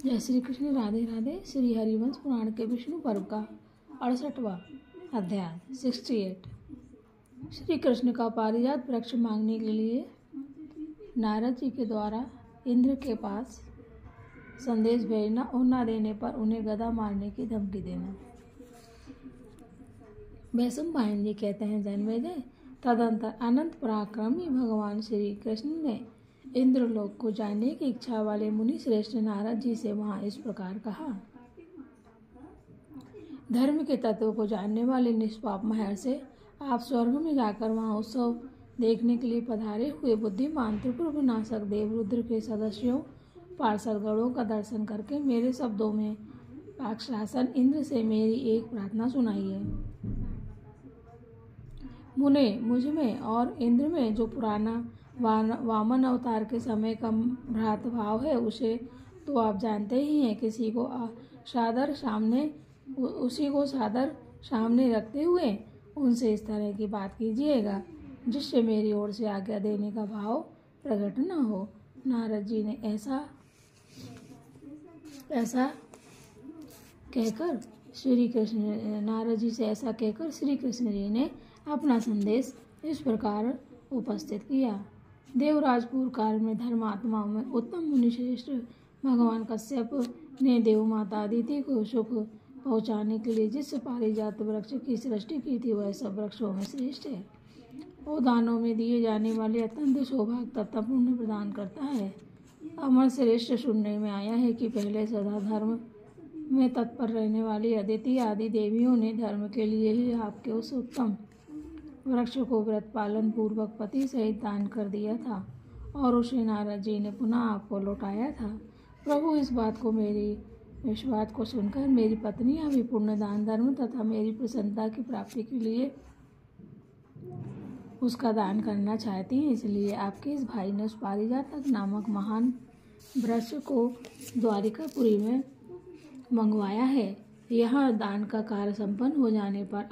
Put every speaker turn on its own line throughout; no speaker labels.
जय श्री कृष्ण। राधे राधे। श्री हरिवंश पुराण के विष्णु पर्व का 68वां अध्याय 68। श्री कृष्ण का पारिजात वृक्ष मांगने के लिए नारद जी के द्वारा इंद्र के पास संदेश भेजना और न देने पर उन्हें गदा मारने की धमकी देना। वैशंपायन जी कहते हैं, जन्मेजय, तदंतर अनंत पराक्रमी भगवान श्री कृष्ण ने इंद्रलोक को जाने की इच्छा वाले मुनि श्रेष्ठ नारद जी से वहां इस प्रकार कहा। धर्म के तत्व को जानने वाले निष्पाप महर्षि, आप स्वर्ग में जाकर वहां उत्सव देखने के लिए पधारे हुए बुद्धिमान त्रिपुर विनाशक देवरुद्र के सदस्यों पार्षद गणों का दर्शन करके मेरे शब्दों में पाकशासन इंद्र से मेरी एक प्रार्थना सुनाइए। मुने, मुझ में और इंद्र में जो पुराना वामन अवतार के समय का भ्रातृभाव है उसे तो आप जानते ही हैं। उसी को सादर सामने रखते हुए उनसे इस तरह की बात कीजिएगा जिससे मेरी ओर से आज्ञा देने का भाव प्रकट न हो। नारद जी ने ऐसा कहकर श्री कृष्ण जी ने अपना संदेश इस प्रकार उपस्थित किया। देवराजपुर काल में धर्मात्माओं में उत्तम मुनिश्रेष्ठ भगवान कश्यप ने देव माता अदिति को सुख पहुँचाने के लिए जिस पारिजात वृक्ष की सृष्टि की थी वह सब वृक्षों में श्रेष्ठ है। वो दानों में दिए जाने वाले अत्यंत सौभाग्य तथा पुण्य प्रदान करता है। अमर श्रेष्ठ सुनने में आया है कि पहले सदा धर्म में तत्पर रहने वाली अदिति आदि देवियों ने धर्म के लिए ही आपके उस उत्तम वृक्ष को व्रत पालन पूर्वक पति सहित दान कर दिया था और उसे नारद जी ने पुनः आपको लौटाया था। प्रभु, इस बात को सुनकर मेरी पत्नियां भी पुण्य दान धर्म तथा मेरी प्रसन्नता की प्राप्ति के लिए उसका दान करना चाहती हैं। इसलिए आपके इस भाई ने उस पारिजातक नामक महान वृक्ष को द्वारिकापुरी में मंगवाया है। यह दान का कार्य संपन्न हो जाने पर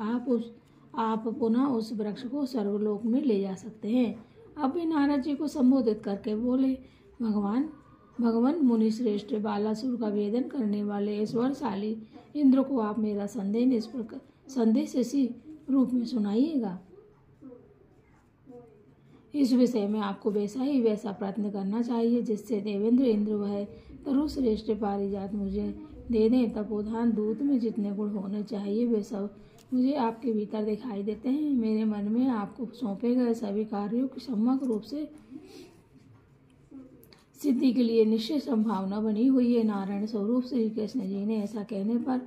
आप पुनः उस वृक्ष को स्वर्गलोक में ले जा सकते हैं। अब भी नारद जी को संबोधित करके बोले, भगवान मुनि श्रेष्ठ बालासुर का वेदन करने वाले ईश्वरशाली इंद्र को आप मेरा संदेश इसी रूप में सुनाइएगा। इस विषय में आपको वैसा प्रयत्न करना चाहिए जिससे देवेंद्र इंद्र वह तरु श्रेष्ठ पारिजात मुझे दे दें। तपोधान दूत में जितने गुण होने चाहिए वे सब मुझे आपके भीतर दिखाई देते हैं। मेरे मन में आपको सौंपे गए सभी कार्यों की सम्यक रूप से सिद्धि के लिए निश्चय संभावना बनी हुई है। नारायण स्वरूप श्री कृष्ण जी ने ऐसा कहने पर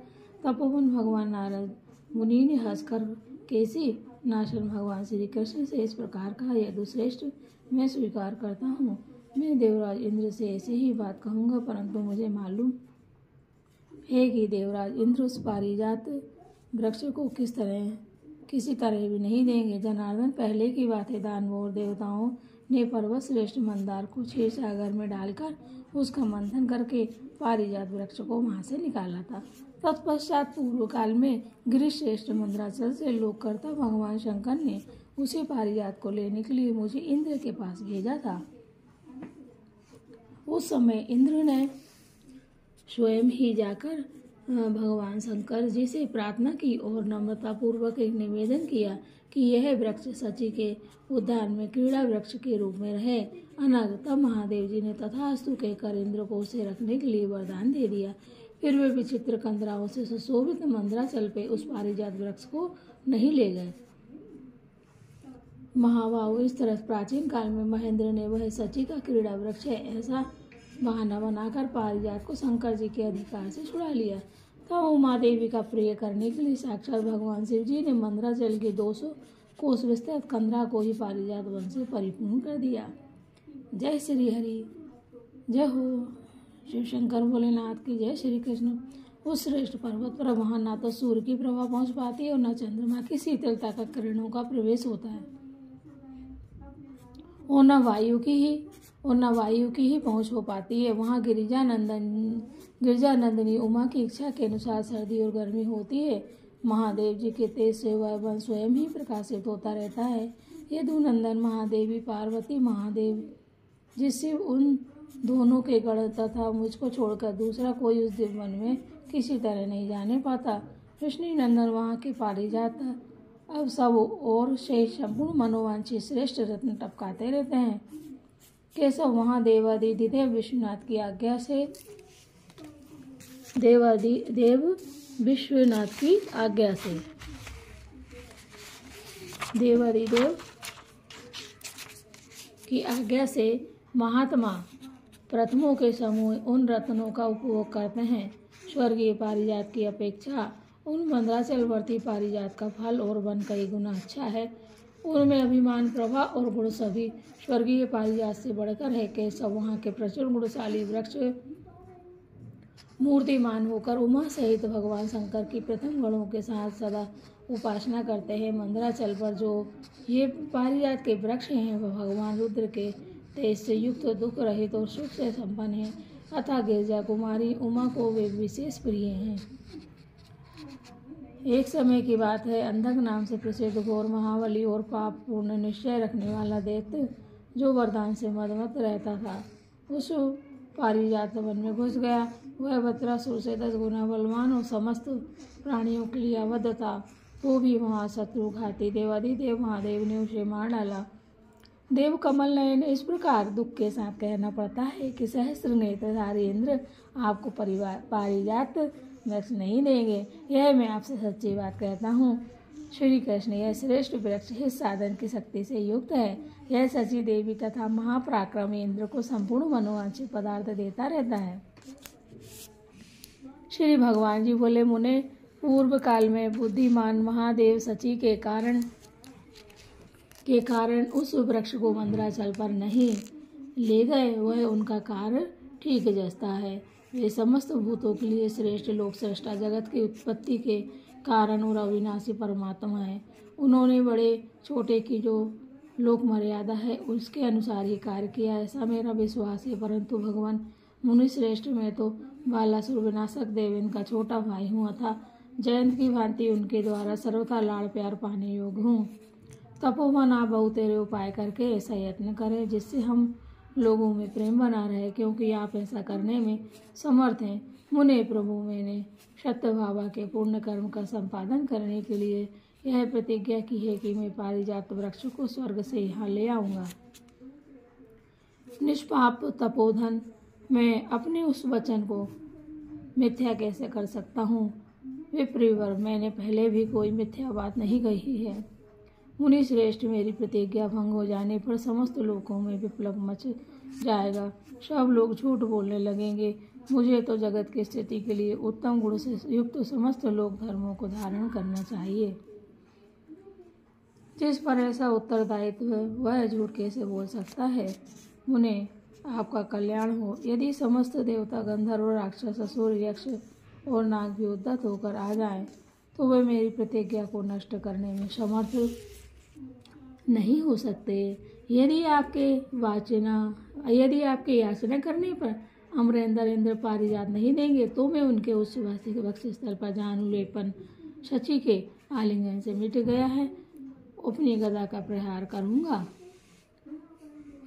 तपोवन भगवान नारद मुनि ने हंसकर केसी नाशन भगवान श्री कृष्ण से इस प्रकार कहा, यदुश्रेष्ठ, मैं स्वीकार करता हूँ। मैं देवराज इंद्र से ऐसे ही बात कहूँगा, परंतु मुझे मालूम है कि देवराज इंद्र उस पारिजात वृक्ष को किसी तरह भी नहीं देंगे। जनार्दन, पहले की बात है, दानवों और देवताओं ने पर्वत श्रेष्ठ मंदार को क्षीर सागर में डालकर उसका मंथन करके पारिजात वृक्ष को वहां से निकाला था। तत्पश्चात पूर्व काल में गिरिश्रेष्ठ मंदराचल से लोककर्ता भगवान शंकर ने उसी पारिजात को लेने के लिए मुझे इंद्र के पास भेजा था। उस समय इंद्र ने स्वयं ही जाकर भगवान शंकर जी से प्रार्थना की और नम्रता पूर्वक एक निवेदन किया कि यह वृक्ष सची के उद्यान में क्रीड़ा वृक्ष के रूप में रहे। अनग तब महादेव जी ने तथास्तु कहकर इंद्र को उसे रखने के लिए वरदान दे दिया। फिर वे विचित्र कंदराओं से सुशोभित मंदराचल पे उस पारिजात वृक्ष को नहीं ले गए। महाबाहु, इस तरह प्राचीन काल में महेंद्र ने वह सची का क्रीड़ा वृक्ष है ऐसा बहाना बनाकर पारिजात को शंकर जी के अधिकार से छुड़ा लिया। तब उमा देवी का प्रिय करने के लिए साक्षात भगवान शिव जी ने मंदराचल के 200 कोस विस्तृत कंदरा को ही पारिजात वन से परिपूर्ण कर दिया। जय श्री हरि, जय हो शिव शंकर भोलेनाथ की जय। श्री कृष्ण। उस श्रेष्ठ पर्वत पर वहां न तो सूर्य की प्रभा पहुंच पाती है और न चंद्रमा की शीतलता का किरणों का प्रवेश होता है और न वायु की ही पहुंच हो पाती है। वहाँ गिरिजा नंदिनी उमा की इच्छा के अनुसार सर्दी और गर्मी होती है। महादेव जी के तेज से वह वन स्वयं ही प्रकाशित होता रहता है। यदुनंदन महादेवी पार्वती महादेव जिससे उन दोनों के गढ़ तथा मुझको छोड़कर दूसरा कोई उस दिव्य वन में किसी तरह नहीं जाने पाता। कृष्ण नंदन वहाँ के पारिजात अब सब और से संपूर्ण मनोवांछित श्रेष्ठ रत्न टपकाते रहते हैं। केशव वहाँ देवादिदेव विश्वनाथ की आज्ञा से देव विश्वनाथ की आज्ञा से देवादिदेव की आज्ञा से महात्मा प्रथमों के समूह उन रत्नों का उपभोग करते हैं। स्वर्गीय पारिजात की अपेक्षा उन मंदराचलवर्ती पारिजात का फल और वन कई गुना अच्छा है। उनमें अभिमान, प्रभा और गुण सभी स्वर्गीय पारिजात से बढ़कर है। केशव वहाँ के प्रचुर गुणशाली वृक्ष मूर्तिमान होकर उमा सहित भगवान शंकर की प्रथम गणों के साथ सदा उपासना करते हैं। मंदराचल पर जो ये पारिजात के वृक्ष हैं वह भगवान रुद्र के तेज से युक्त, दुख रहित और सुख से संपन्न हैं। अतः गिरजा कुमारी उमा को वे विशेष प्रिय हैं। एक समय की बात है, अंधक नाम से प्रसिद्ध घोर महाबली और पाप पूर्ण निश्चय रखने वाला दैत्य जो वरदान से मदमस्त रहता था, उस पारिजात वन में घुस गया। वह वज्रासुर से 10 गुना बलवान और समस्त प्राणियों के लिए अवध था। तो भी वहाँ शत्रु घाती देवादिदेव महादेव ने उसे मार डाला। देव कमल नयन इस प्रकार दुख के साथ कहना पड़ता है कि सहस्त्र नेत्रधारी इंद्र आपको पारिजात वृक्ष नहीं देंगे। यह मैं आपसे सच्ची बात कहता हूँ। श्री कृष्ण, यह श्रेष्ठ वृक्ष इस साधन की शक्ति से युक्त है। यह सची देवी तथा महापराक्रमी इंद्र को संपूर्ण मनोवांछित पदार्थ देता रहता है। श्री भगवान जी बोले, मुने, पूर्व काल में बुद्धिमान महादेव सची के कारण उस वृक्ष को मंदराचल पर नहीं ले गए। वह उनका कार्य ठीक जचता है। वे समस्त भूतों के लिए श्रेष्ठ लोक सृष्टा, जगत की उत्पत्ति के कारण और अविनाशी परमात्मा है। उन्होंने बड़े छोटे की जो लोक मर्यादा है उसके अनुसार ही कार्य किया, ऐसा मेरा विश्वास है। परंतु भगवान मुनि श्रेष्ठ में तो बालासुर विनाशक देव इनका छोटा भाई हूँ, अथा जयंत की भांति उनके द्वारा सर्वथा लाड़ प्यार पाने योग्य हूँ। तपोवन आप बहुतेरे उपाय करके ऐसा यत्न करें जिससे हम लोगों में प्रेम बना रहे, क्योंकि आप ऐसा करने में समर्थ हैं। मुने प्रभु, मैंने सत्य भावा के पूर्ण कर्म का संपादन करने के लिए यह प्रतिज्ञा की है कि मैं पारिजात वृक्ष को स्वर्ग से यहाँ ले आऊँगा। निष्पाप तपोधन, मैं अपने उस वचन को मिथ्या कैसे कर सकता हूँ? विप्रिवर, मैंने पहले भी कोई मिथ्या बात नहीं कही है। मुनि श्रेष्ठ, मेरी प्रतिज्ञा भंग हो जाने पर समस्त लोकों में विप्लव मच जाएगा। सब लोग झूठ बोलने लगेंगे। मुझे तो जगत की स्थिति के लिए उत्तम गुण से युक्त समस्त लोक धर्मों को धारण करना चाहिए। जिस पर ऐसा उत्तरदायित्व वह झूठ कैसे बोल सकता है? मुने, आपका कल्याण हो। यदि समस्त देवता, गंधर्व, राक्षस, असुर, यक्ष और नाग भी उद्यत होकर आ जाएं, तो वे मेरी प्रतिज्ञा को नष्ट करने में समर्थ नहीं हो सकते। यदि आपके याचना करने पर अमरेंद्र इंद्र पारिजात नहीं देंगे, तो मैं उनके उस वक्ष स्थल पर जानुलेपन शची के आलिंगन से मिट गया है अपनी गदा का प्रहार करूँगा।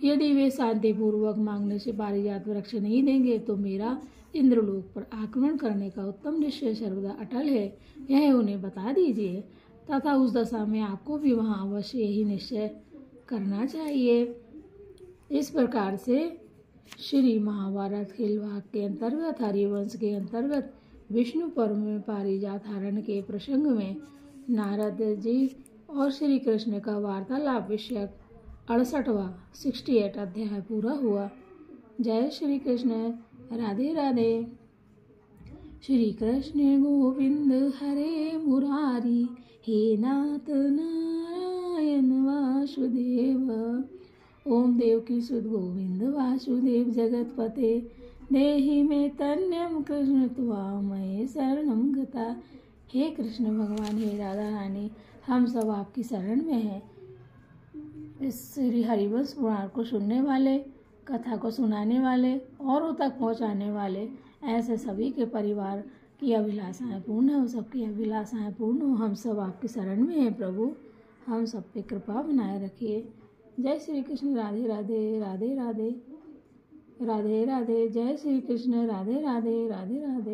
यदि वे शांतिपूर्वक मांगने से पारिजात वृक्ष नहीं देंगे, तो मेरा इंद्रलोक पर आक्रमण करने का उत्तम निश्चय सर्वदा अटल है। यह उन्हें बता दीजिए, तथा उस दशा में आपको भी वहाँ अवश्य यही निश्चय करना चाहिए। इस प्रकार से श्री महाभारत खिलवाड़ के अंतर्गत हरिवंश के अंतर्गत विष्णु पर्व में पारिजात हरण के प्रसंग में नारद जी और श्री कृष्ण का वार्तालाप विषयक 68वां 68 अध्याय पूरा हुआ। जय श्री कृष्ण। राधे राधे। श्री कृष्ण गोविंद हरे मुरारी, हे नाथ नारायण वासुदेव। ओम देवकी सुत गोविंद वासुदेव जगतपते, देहि में तन्यम कृष्ण त्वामय शरणम गता। हे कृष्ण भगवान, हे राधा रानी, हम सब आपकी शरण में हैं। इस श्री हरिवंश पुराण को सुनने वाले, कथा को सुनाने वाले औरों तक पहुंचाने वाले, ऐसे सभी के परिवार की अभिलाषाएं पूर्ण हो, सबकी अभिलाषाएं पूर्ण हो। हम सब आपकी शरण में हैं प्रभु, हम सब पे कृपा बनाए रखिए। जय श्री कृष्ण। राधे राधे। राधे राधे। राधे राधे। जय श्री कृष्ण। राधे राधे राधे राधे।